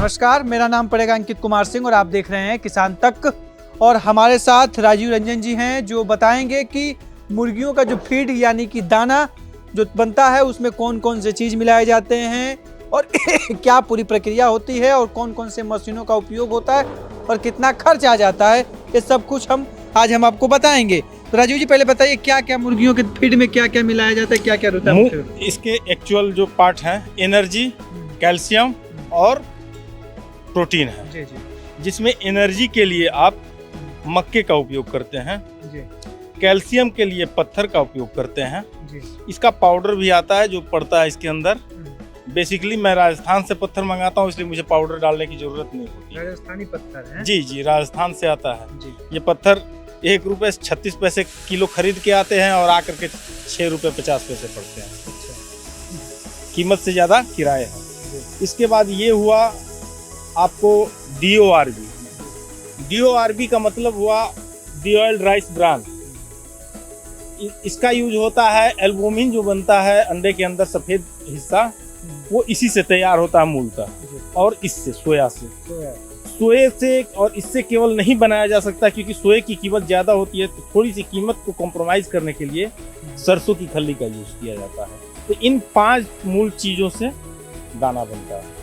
नमस्कार, मेरा नाम पड़ेगा अंकित कुमार सिंह और आप देख रहे हैं किसान तक। और हमारे साथ राजीव रंजन जी हैं जो बताएंगे कि मुर्गियों का जो फीड यानी कि दाना जो बनता है उसमें कौन कौन से चीज़ मिलाए जाते हैं और क्या पूरी प्रक्रिया होती है और कौन कौन से मशीनों का उपयोग होता है और कितना खर्च आ जाता है, ये सब कुछ आज हम आपको बताएंगे। तो राजीव जी पहले बताइए क्या क्या मुर्गियों के फीड में क्या क्या मिलाया जाता है, क्या क्या होता है? इसके एक्चुअल जो पार्ट हैं एनर्जी, कैल्शियम और प्रोटीन है। जी जी। जिसमें एनर्जी के लिए आप मक्के का उपयोग करते हैं जी। कैल्शियम के लिए पत्थर का उपयोग करते हैं जी। इसका पाउडर भी आता है जो पड़ता है इसके अंदर। बेसिकली मैं राजस्थान से पत्थर मंगाता हूँ इसलिए मुझे पाउडर डालने की जरूरत नहीं होती। राजस्थानी पत्थर है? जी जी, राजस्थान से आता है जी। ये पत्थर ₹1.36 किलो खरीद के आते हैं और आकर के ₹6.50 पड़ते हैं। अच्छा। कीमत से ज़्यादा किराए है। इसके बाद ये हुआ आपको DORB का मतलब हुआ डीऑइल्ड राइस ब्रान। इसका यूज होता है एल्बुमिन जो बनता है अंडे के अंदर सफ़ेद हिस्सा, वो इसी से तैयार होता है मूलतः। और इससे सोया से और इससे केवल नहीं बनाया जा सकता क्योंकि सोए की कीमत ज़्यादा होती है, तो थोड़ी सी कीमत को कॉम्प्रोमाइज़ करने के लिए सरसों की खल्ली का यूज किया जाता है। तो इन 5 मूल चीज़ों से दाना बनता है।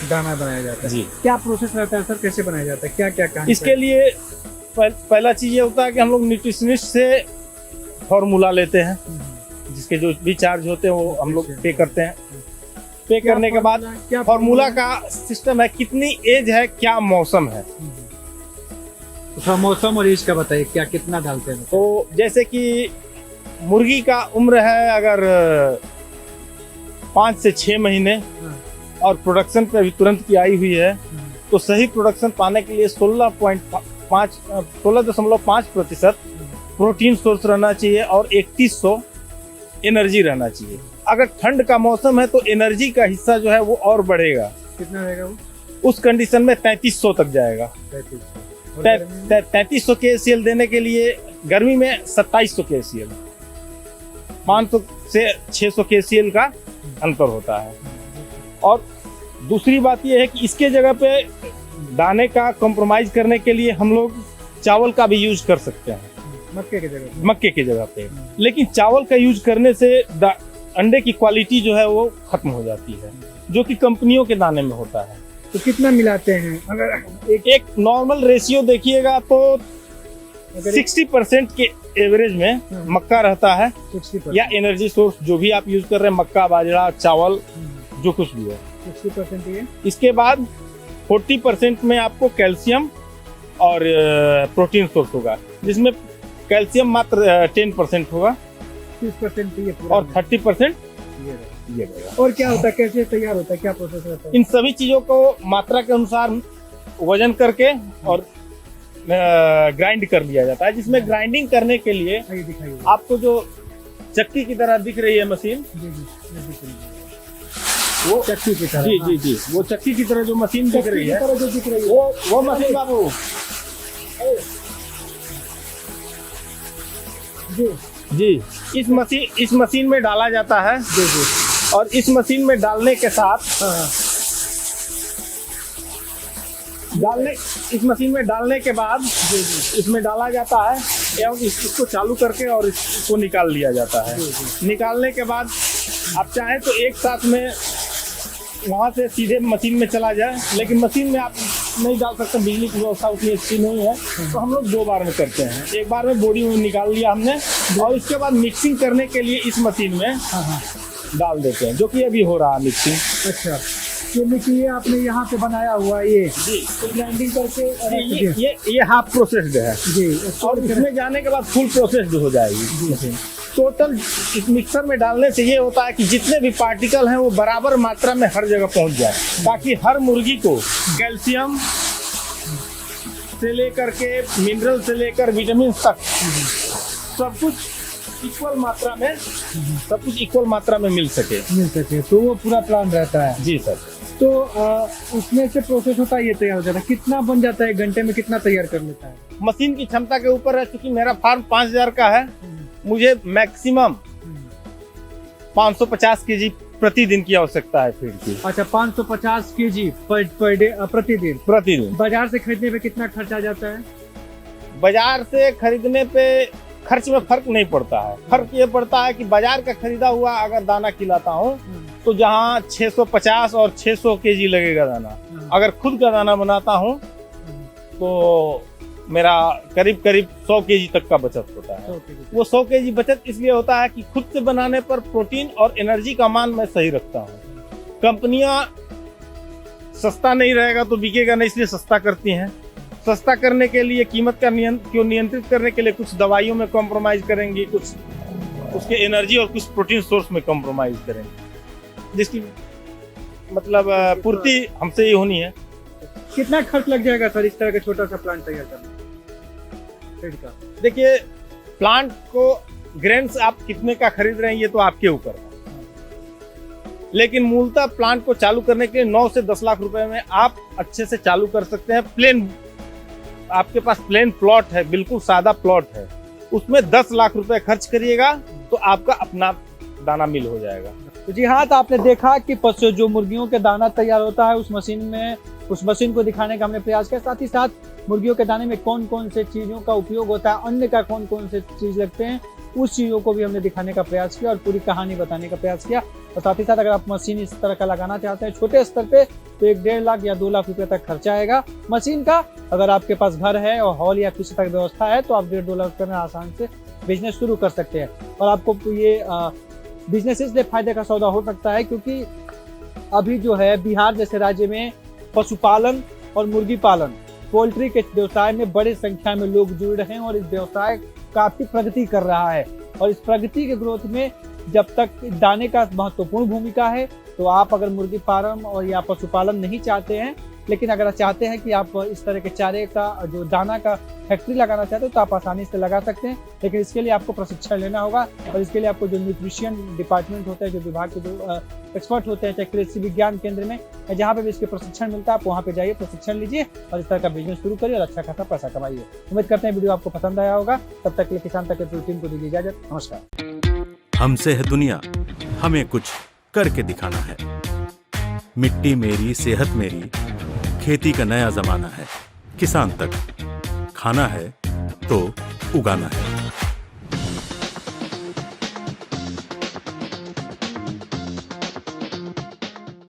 दाना बनाया जाता है जी। क्या प्रोसेस रहता है सर, कैसे बनाया जाता है, क्या क्या काम इसके लिए पहला चीज़ ये होता है कि हम लोग न्यूट्रिशनिस्ट से फॉर्मूला लेते हैं, जिसके जो भी चार्ज होते हैं वो हम लोग पे करते हैं। पे करने के बाद क्या फॉर्मूला का सिस्टम है, कितनी एज है, क्या मौसम है। तो मौसम और एज का बताइए, क्या कितना डालते हैं? तो जैसे कि मुर्गी का उम्र है अगर 5 से 6 महीने और प्रोडक्शन पे अभी तुरंत की आई हुई है, तो सही प्रोडक्शन पाने के लिए 16.5% प्रोटीन सोर्स रहना चाहिए और 3100 एनर्जी रहना चाहिए। अगर ठंड का मौसम है तो एनर्जी का हिस्सा जो है वो और बढ़ेगा। कितना रहेगा वो? उस कंडीशन में 3300 तक जाएगा। 3300 KCL देने के लिए गर्मी में 2700 KCL, 500 से 600 KCL का अंतर होता है। और दूसरी बात यह है कि इसके जगह पे दाने का कॉम्प्रोमाइज करने के लिए हम लोग चावल का भी यूज कर सकते हैं मक्के के जगह पे। लेकिन चावल का यूज करने से अंडे की क्वालिटी जो है वो खत्म हो जाती है, जो कि कंपनियों के दाने में होता है। तो कितना मिलाते हैं? अगर एक नॉर्मल रेशियो देखिएगा तो 60% के एवरेज में मक्का रहता है, या एनर्जी सोर्स जो भी आप यूज कर रहे हैं, मक्का, बाजरा, चावल, जो कुछ भी है 60% ये। इसके बाद 40% में आपको कैल्शियम और प्रोटीन सोर्स होगा, जिसमें कैल्शियम मात्र 10% होगा, 30% ये पूरा, और 30% ये रहेगा। और क्या होता है, कैसे तैयार होता है, क्या प्रोसेस रहता है? इन सभी चीजों को मात्रा के अनुसार वजन करके और ग्राइंड कर लिया जाता है, जिसमें ग्राइंडिंग करने के लिए आपको जो चक्की की तरह दिख रही है मशीन, वो चक्की की तरह, जी, वो चक्की की तरह जो मशीन दिख रही है, वो मशीन बाबू जी इस मशीन में डाला जाता है। जी। और इस मशीन में डालने के साथ इस मशीन में डालने के बाद इसमें डाला जाता है एवं इसको चालू करके और इसको निकाल लिया जाता है। निकालने के बाद आप चाहें तो एक साथ में वहाँ से सीधे मशीन में चला जाए, लेकिन मशीन में आप नहीं डाल सकते, बिजली की व्यवस्था उतनी अच्छी नहीं है, तो हम लोग 2 बार में करते हैं। एक बार में बॉडी में निकाल लिया हमने और इसके बाद मिक्सिंग करने के लिए इस मशीन में डाल देते हैं, जो कि अभी हो रहा है मिक्सिंग। अच्छा, ये आपने यहाँ पे बनाया हुआ ये ग्राइंडिंग करके ये हाफ प्रोसेस्ड है जी, और इसमें जाने के बाद फुल प्रोसेस्ड हो जाएगी। टोटल इस मिक्सर में डालने से ये होता है कि जितने भी पार्टिकल हैं वो बराबर मात्रा में हर जगह पहुंच जाए, ताकि हर मुर्गी को कैल्शियम से लेकर के मिनरल से लेकर विटामिन तक सब कुछ इक्वल मात्रा में मिल सके। तो वो पूरा प्लान रहता है। जी सर। तो उसमें से प्रोसेस होता है, ये तैयार हो जाता है। कितना बन जाता है घंटे में, कितना तैयार कर लेता है? मशीन की क्षमता के ऊपर है, क्योंकि मेरा फार्म 5000 का है, मुझे मैक्सिमम 550 kg प्रतिदिन की आवश्यकता है फीड की। अच्छा, 550 केजी पर डे प्रतिदिन। प्रतिदिन बाजार से खरीदने पे कितना खर्च आ जाता है? बाजार से खरीदने पे खर्च में फर्क नहीं पड़ता है। फर्क ये पड़ता है कि बाजार का खरीदा हुआ अगर दाना खिलाता हूँ तो जहाँ 650 और 600 केजी लगेगा दाना, अगर खुद का दाना बनाता हूँ तो मेरा करीब करीब 100 केजी तक का बचत होता है। वो 100 केजी बचत इसलिए होता है कि खुद से बनाने पर प्रोटीन और एनर्जी का मान मैं सही रखता हूँ। कंपनियां सस्ता नहीं रहेगा तो बिकेगा नहीं, इसलिए सस्ता करती हैं। सस्ता करने के लिए कीमत का नियंत्रित करने के लिए कुछ दवाइयों में कॉम्प्रोमाइज करेंगी, कुछ उसके एनर्जी और कुछ प्रोटीन सोर्स में कॉम्प्रोमाइज करेंगे, जिसकी मतलब पूर्ति हमसे ही होनी है। कितना खर्च लग जाएगा सर इस तरह का छोटा सा प्लांट तैयार करने का? देखिए, प्लांट को ग्रेन्स आप कितने का खरीद रहे हैं ये तो आपके ऊपर है, लेकिन मूलतः प्लांट को चालू करने के लिए 9 से 10 लाख रुपए में आप अच्छे से चालू कर सकते हैं। प्लेन, आपके पास प्लेन प्लॉट है, बिल्कुल सादा प्लॉट है, उसमें 10 लाख रुपए खर्च करिएगा तो आपका अपना दाना मिल हो जाएगा। तो जी हाँ, तो आपने देखा कि पशु जो मुर्गियों के दाना तैयार होता है उस मशीन को दिखाने का हमने प्रयास किया। साथ ही साथ मुर्गियों के दाने में कौन कौन से चीज़ों का उपयोग होता है, अन्य का कौन कौन से चीज़ लगते हैं, उस चीज़ों को भी हमने दिखाने का प्रयास किया और पूरी कहानी बताने का प्रयास किया। और साथ ही साथ अगर आप मशीन इस तरह का लगाना चाहते हैं छोटे स्तर पे तो 1-1.5 लाख या 2 लाख रुपए तक खर्चा आएगा मशीन का। अगर आपके पास घर है और हॉल या किसी तरह व्यवस्था है तो आप 1.5-2 लाख रुपए में आसान से बिजनेस शुरू कर सकते हैं। और आपको ये बिजनेस इसलिए फायदे का सौदा हो सकता है क्योंकि अभी जो है बिहार जैसे राज्य में पशुपालन और मुर्गी पालन, पोल्ट्री के व्यवसाय में बड़ी संख्या में लोग जुड़ रहे हैं और इस व्यवसाय काफी प्रगति कर रहा है। और इस प्रगति के ग्रोथ में जब तक दाने का महत्वपूर्ण भूमिका है, तो आप अगर मुर्गी फार्म और या पशुपालन नहीं चाहते हैं, लेकिन अगर चाहते हैं कि आप इस तरह के चारे का जो दाना का फैक्ट्री लगाना चाहते हो तो आप आसानी से लगा सकते हैं। लेकिन इसके लिए आपको प्रशिक्षण लेना होगा और इसके लिए आपको जो न्यूट्रिशन डिपार्टमेंट होता है, जो विभाग के जो एक्सपर्ट होते हैं, चाहे कृषि विज्ञान केंद्र में जहाँ पे भी इसके प्रशिक्षण मिलता है, आप वहाँ पे जाइए, प्रशिक्षण लीजिए और इस तरह का बिजनेस शुरू करिए और अच्छा खासा पैसा कमाइए। उम्मीद करते हैं वीडियो आपको पसंद आया होगा। तब तक के लिए किसान तक की टीम को दीजिए इजाजत। नमस्कार। हमसे है दुनिया, हमें कुछ करके दिखाना है। मिट्टी मेरी, सेहत मेरी, खेती का नया जमाना है। किसान तक खाना है तो उगाना है।